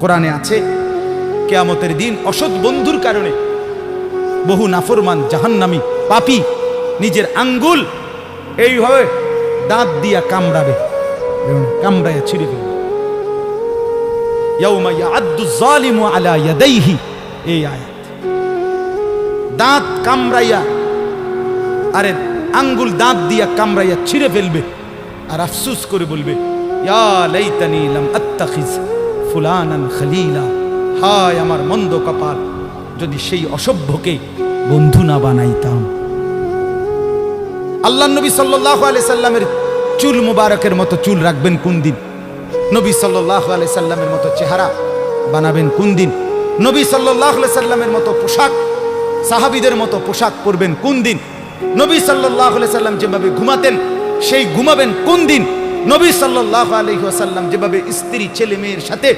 কোরআনে আছে কিয়ামতের দিন অসৎ বন্ধুর কারণে বহু নাফরমান জাহান্নামী পাপী নিজের আঙ্গুল এইভাবে দাঁত দিয়া কামড়াবে, কামড়াইয়া ছিঁড়ে ফেলবে। ইয়াউমা ইয়াআদ্দু যালিমু আলা ইয়াদাইহি, এই আয়াত। দাঁত কামড়াইয়া, আরে আঙ্গুল দাঁত দিয়া কামড়াইয়া ছিঁড়ে ফেলবে আর আফসোস করে বলবে, ইয়া লাইতানি লাম আত্তাখিজ ফুলানান খলিলা, হায় আমার মন্দ কপাল, যদি সেই অসভ্যকে বন্ধু না বানাইতাম। আল্লাহ নবী সাল্লাল্লাহু আলাইহি সাল্লামের চুল মুবারকের মতো চুল রাখবেন কোন দিন? নবী সাল্লাল্লাহু আলাইহি সাল্লামের মতো চেহারা বানাবেন কোন দিন? নবী সাল্লাল্লাহু আলাইহি সাল্লামের মতো পোশাক, সাহাবীদের মতো পোশাক পরবেন কোন দিন? নবী সাল্লাল্লাহু আলাইহি সাল্লাম যেভাবে ঘুমাতেন সেই ঘুমাবেন কোন দিন? নবী সাল্লাল্লাহু আলাইহি ওয়াসাল্লাম যেভাবে স্ত্রী ছেলে মেয়ের সাথে